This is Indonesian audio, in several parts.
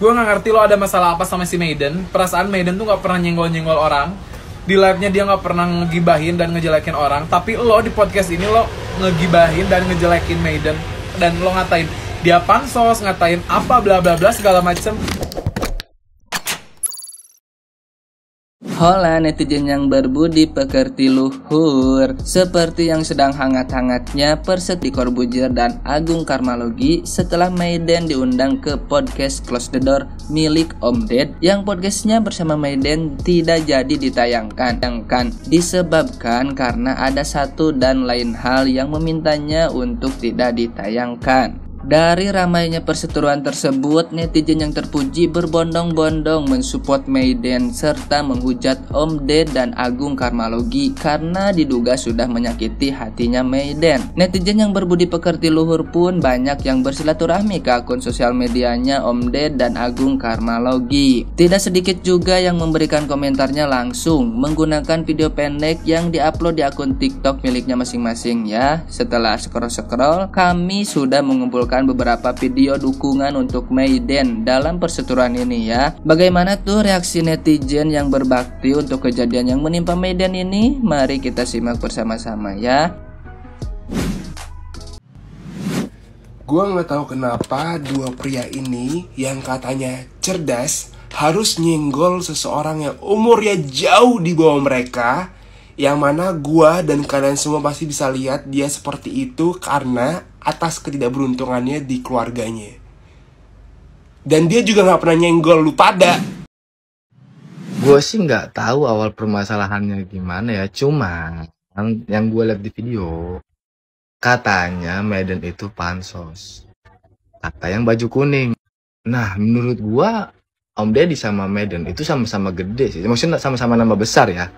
Gue gak ngerti lo ada masalah apa sama si Maiden. Perasaan Maiden tuh gak pernah nyenggol-nyenggol orang. Di live-nya dia gak pernah ngegibahin dan ngejelekin orang. Tapi lo di podcast ini lo ngegibahin dan ngejelekin Maiden. Dan lo ngatain dia pansos, ngatain apa bla bla bla segala macem. Hola netizen yang berbudi pekerti luhur. Seperti yang sedang hangat-hangatnya Perset di Corbuzier dan Agung Karmalogi setelah Maiden diundang ke podcast Close the Door milik Om Ded, yang podcastnya bersama Maiden tidak jadi ditayangkan. Disebabkan karena ada satu dan lain hal yang memintanya untuk tidak ditayangkan. Dari ramainya perseteruan tersebut, netizen yang terpuji berbondong-bondong mensupport Maiden serta menghujat Om Ded dan Agung Karmalogi karena diduga sudah menyakiti hatinya Maiden. Netizen yang berbudi pekerti luhur pun banyak yang bersilaturahmi ke akun sosial medianya Om Ded dan Agung Karmalogi. Tidak sedikit juga yang memberikan komentarnya langsung menggunakan video pendek yang diupload di akun TikTok miliknya masing-masing ya. Setelah scroll-scroll, kami sudah mengumpulkan beberapa video dukungan untuk Maiden dalam perseteruan ini ya. Bagaimana tuh reaksi netizen yang berbakti untuk kejadian yang menimpa Maiden ini? Mari kita simak bersama-sama ya. Gua nggak tahu kenapa dua pria ini yang katanya cerdas harus nyenggol seseorang yang umurnya jauh di bawah mereka. Yang mana gua dan kalian semua pasti bisa lihat dia seperti itu karena atas ketidakberuntungannya di keluarganya. Dan dia juga gak pernah nyenggol lu pada. Gue sih gak tahu awal permasalahannya gimana ya. Cuma yang gue lihat di video, katanya Maiden itu pansos. Kata yang baju kuning. Nah menurut gue Om Deddy sama Maiden itu sama-sama gede sih. Maksudnya sama-sama nama besar ya.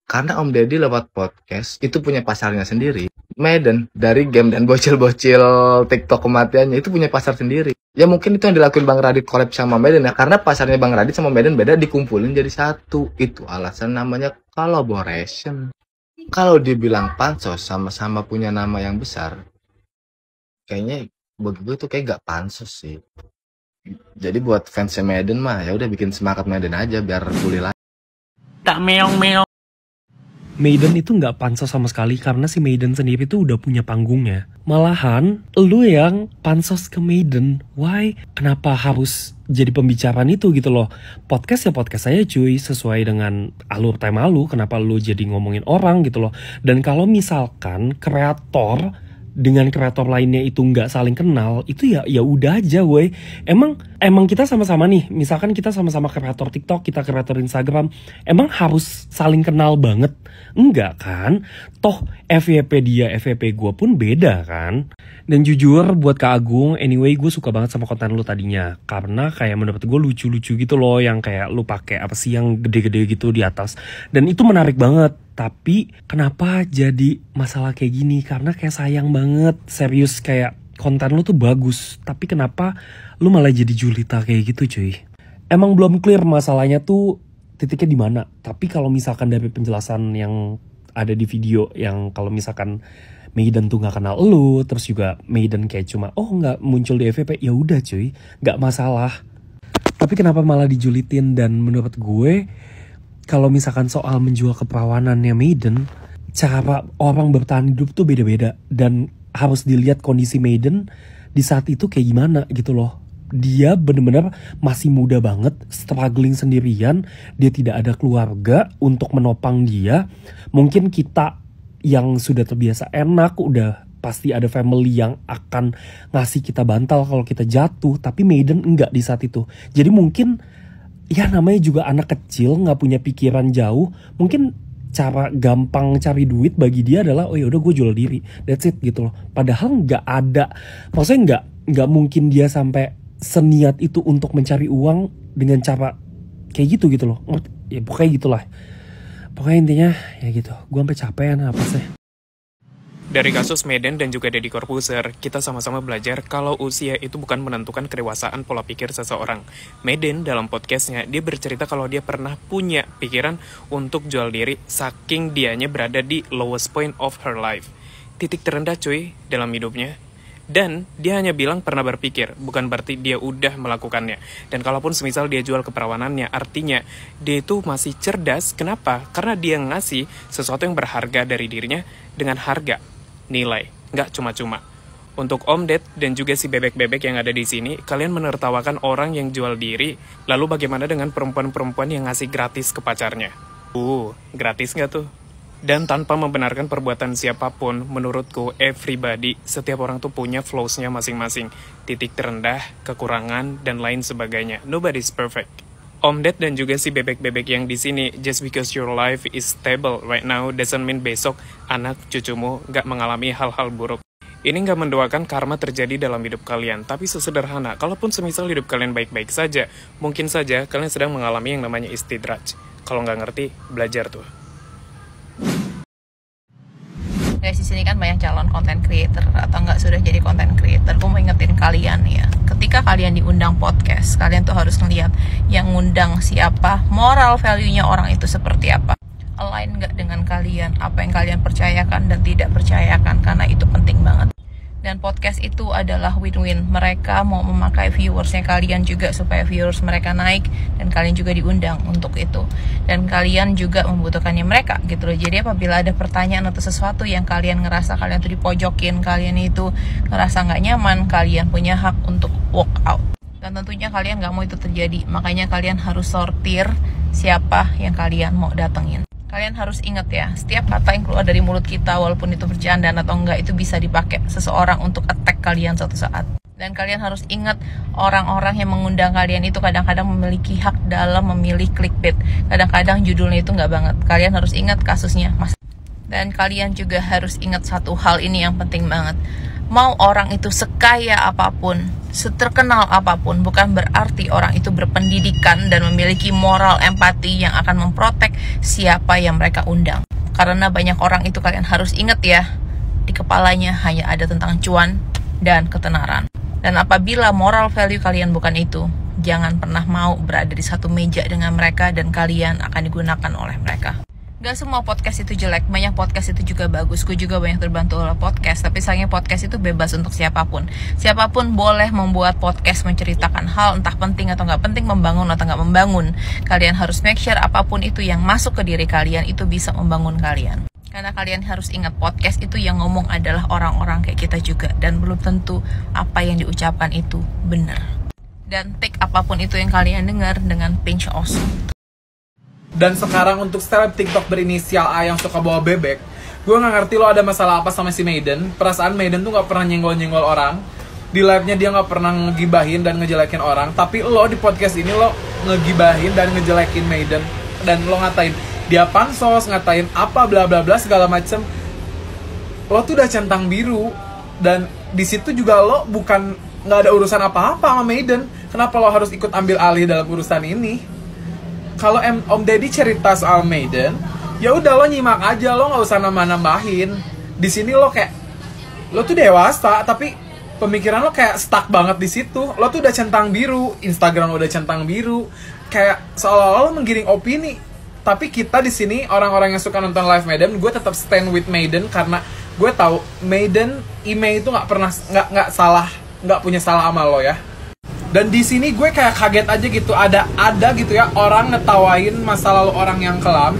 Karena Om Deddy lewat podcast itu punya pasarnya sendiri. Maiden dari game dan bocil-bocil TikTok kematiannya itu punya pasar sendiri. Ya mungkin itu yang dilakuin Bang Radit collab sama Maiden ya. Karena pasarnya Bang Radit sama Maiden beda, dikumpulin jadi satu. Itu alasan namanya collaboration. Kalau dibilang pansos sama-sama punya nama yang besar, kayaknya bagi gue itu kayak gak pansos sih. Jadi buat fansnya Maiden mah ya udah bikin semangat Maiden aja biar pulih lagi. Tak meong-meong. Maiden itu nggak pansos sama sekali karena si Maiden sendiri tuh udah punya panggungnya. Malahan, lu yang pansos ke Maiden. Why? Kenapa harus jadi pembicaraan itu gitu loh? Podcast ya podcast saya cuy, sesuai dengan alur tema lu. Kenapa lu jadi ngomongin orang gitu loh? Dan kalau misalkan kreator dengan kreator lainnya itu nggak saling kenal, itu ya udah aja weh. Emang kita sama-sama nih, misalkan kita sama-sama kreator TikTok, kita kreator Instagram, emang harus saling kenal banget? Enggak kan? Toh FYP dia, FYP gue pun beda kan? Dan jujur buat Kak Agung, anyway gue suka banget sama konten lu tadinya. Karena kayak menurut gue lucu-lucu gitu loh, yang kayak lu pakai apa sih yang gede-gede gitu di atas. Dan itu menarik banget. Tapi kenapa jadi masalah kayak gini? Karena kayak sayang banget, serius kayak konten lu tuh bagus. Tapi kenapa lu malah jadi julita kayak gitu cuy? Emang belum clear masalahnya tuh titiknya di mana. Tapi kalau misalkan dari penjelasan yang ada di video, yang kalau misalkan Maiden tuh nggak kenal lu, terus juga Maiden kayak cuma nggak muncul di FYP, ya udah cuy, nggak masalah. Tapi kenapa malah dijulitin? Dan menurut gue, kalau misalkan soal menjual keperawanannya Maiden, cara orang bertahan hidup tuh beda-beda. Dan harus dilihat kondisi Maiden di saat itu kayak gimana gitu loh. Dia bener-bener masih muda banget, struggling sendirian. Dia tidak ada keluarga untuk menopang dia. Mungkin kita yang sudah terbiasa enak, udah pasti ada family yang akan ngasih kita bantal kalau kita jatuh. Tapi Maiden enggak di saat itu. Jadi mungkin ya namanya juga anak kecil, nggak punya pikiran jauh. Mungkin cara gampang cari duit bagi dia adalah ya udah gue jual diri, that's it gitu loh. Padahal nggak ada, maksudnya nggak mungkin dia sampai seniat itu untuk mencari uang dengan cara kayak gitu loh. Ya pokoknya gitulah. Pokoknya intinya ya gitu. Gue sampai capean apa sih. Dari kasus Maiden dan juga Deddy Corbuzier, kita sama-sama belajar kalau usia itu bukan menentukan kedewasaan pola pikir seseorang. Maiden dalam podcastnya, dia bercerita kalau dia pernah punya pikiran untuk jual diri saking dianya berada di lowest point of her life. Titik terendah cuy dalam hidupnya. Dan dia hanya bilang pernah berpikir, bukan berarti dia udah melakukannya. Dan kalaupun semisal dia jual keperawanannya, artinya dia itu masih cerdas. Kenapa? Karena dia ngasih sesuatu yang berharga dari dirinya dengan harga, nilai, nggak cuma-cuma. Untuk Om Ded dan juga si bebek-bebek yang ada di sini, kalian menertawakan orang yang jual diri. Lalu bagaimana dengan perempuan-perempuan yang ngasih gratis ke pacarnya? Gratis nggak tuh? Dan tanpa membenarkan perbuatan siapapun, menurutku everybody, setiap orang tuh punya flaws-nya masing-masing. Titik terendah, kekurangan, dan lain sebagainya. Nobody's perfect. Om Ded dan juga si bebek-bebek yang di sini, just because your life is stable right now doesn't mean besok anak cucumu gak mengalami hal-hal buruk. Ini gak mendoakan karma terjadi dalam hidup kalian, tapi sesederhana, kalaupun semisal hidup kalian baik-baik saja, mungkin saja kalian sedang mengalami yang namanya istidraj. Kalau nggak ngerti, belajar tuh. Guys, di sini kan banyak calon content creator atau nggak sudah jadi content creator. Gue mau ingetin kalian ya, ketika kalian diundang podcast, kalian tuh harus ngeliat yang ngundang siapa, moral value-nya orang itu seperti apa, align nggak dengan kalian, apa yang kalian percayakan dan tidak percayakan, karena itu penting banget. Dan podcast itu adalah win-win. Mereka mau memakai viewersnya kalian juga supaya viewers mereka naik, dan kalian juga diundang untuk itu. Dan kalian juga membutuhkannya mereka gitu loh. Jadi apabila ada pertanyaan atau sesuatu yang kalian ngerasa kalian tuh dipojokin, kalian itu ngerasa nggak nyaman, kalian punya hak untuk walk out. Dan tentunya kalian nggak mau itu terjadi. Makanya kalian harus sortir siapa yang kalian mau datengin. Kalian harus ingat ya, setiap kata yang keluar dari mulut kita, walaupun itu bercandaan atau enggak, itu bisa dipakai seseorang untuk attack kalian suatu saat. Dan kalian harus ingat, orang-orang yang mengundang kalian itu kadang-kadang memiliki hak dalam memilih clickbait. Kadang-kadang judulnya itu nggak banget. Kalian harus ingat kasusnya, Mas. Dan kalian juga harus ingat satu hal ini yang penting banget. Mau orang itu sekaya apapun, seterkenal apapun, bukan berarti orang itu berpendidikan dan memiliki moral empati yang akan memprotek siapa yang mereka undang. Karena banyak orang itu, kalian harus ingat ya, di kepalanya hanya ada tentang cuan dan ketenaran. Dan apabila moral value kalian bukan itu, jangan pernah mau berada di satu meja dengan mereka dan kalian akan digunakan oleh mereka. Gak semua podcast itu jelek, banyak podcast itu juga bagus. Gue juga banyak terbantu oleh podcast, tapi sayangnya podcast itu bebas untuk siapapun. Siapapun boleh membuat podcast menceritakan hal, entah penting atau gak penting, membangun atau gak membangun. Kalian harus make sure apapun itu yang masuk ke diri kalian itu bisa membangun kalian. Karena kalian harus ingat, podcast itu yang ngomong adalah orang-orang kayak kita juga, dan belum tentu apa yang diucapkan itu benar. Dan take apapun itu yang kalian dengar dengan pinch of salt. Dan sekarang untuk seleb TikTok berinisial A yang suka bawa bebek, gue gak ngerti lo ada masalah apa sama si Maiden. Perasaan Maiden tuh gak pernah nyenggol-nyenggol orang. Di live-nya dia gak pernah ngegibahin dan ngejelekin orang. Tapi lo di podcast ini lo ngegibahin dan ngejelekin Maiden. Dan lo ngatain dia pansos, ngatain apa bla bla bla segala macem. Lo tuh udah centang biru. Dan di situ juga lo bukan gak ada urusan apa-apa sama Maiden. Kenapa lo harus ikut ambil alih dalam urusan ini? Kalau Om Deddy cerita soal Maiden, ya udah lo nyimak aja, lo nggak usah nambah-nambahin. Di sini lo kayak, lo tuh dewasa, tapi pemikiran lo kayak stuck banget di situ. Lo tuh udah centang biru, Instagram lo udah centang biru, kayak seolah-olah lo menggiring opini. Tapi kita di sini orang-orang yang suka nonton live Maiden, gue tetap stand with Maiden karena gue tahu Maiden, Ime itu nggak pernah nggak salah, nggak punya salah sama lo ya. Dan di sini gue kayak kaget aja gitu, ada gitu ya orang ngetawain masa lalu orang yang kelam.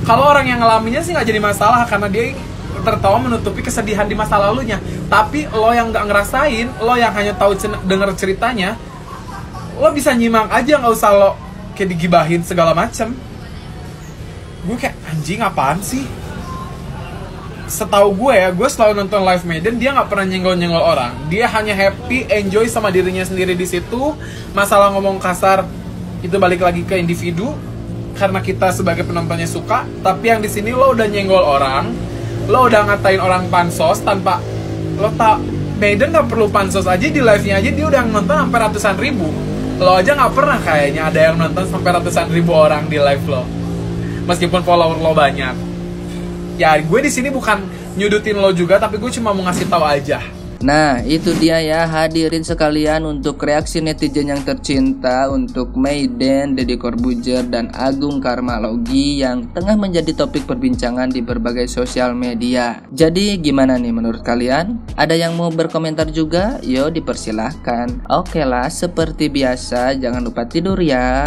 Kalau orang yang ngalaminnya sih nggak jadi masalah karena dia tertawa menutupi kesedihan di masa lalunya. Tapi lo yang nggak ngerasain, lo yang hanya tahu denger ceritanya, lo bisa nyimak aja, nggak usah lo kayak digibahin segala macem. Gue kayak anjing apaan sih? Setahu gue ya, gue selalu nonton live Maiden, dia nggak pernah nyenggol-nyenggol orang. Dia hanya happy, enjoy sama dirinya sendiri di situ. Masalah ngomong kasar itu balik lagi ke individu, karena kita sebagai penontonnya suka. Tapi yang di sini lo udah nyenggol orang, lo udah ngatain orang pansos tanpa lo tak. Maiden nggak perlu pansos aja, di live-nya aja dia udah nonton sampai ratusan ribu. Lo aja nggak pernah kayaknya ada yang nonton sampai ratusan ribu orang di live lo, meskipun follower lo banyak. Ya gue di sini bukan nyudutin lo juga, tapi gue cuma mau ngasih tahu aja. Nah, itu dia ya hadirin sekalian untuk reaksi netizen yang tercinta untuk Maiden, Deddy Corbuzier, dan Agung Karmalogi yang tengah menjadi topik perbincangan di berbagai sosial media. Jadi gimana nih menurut kalian? Ada yang mau berkomentar juga? Yo dipersilahkan. Oke lah, seperti biasa jangan lupa tidur ya.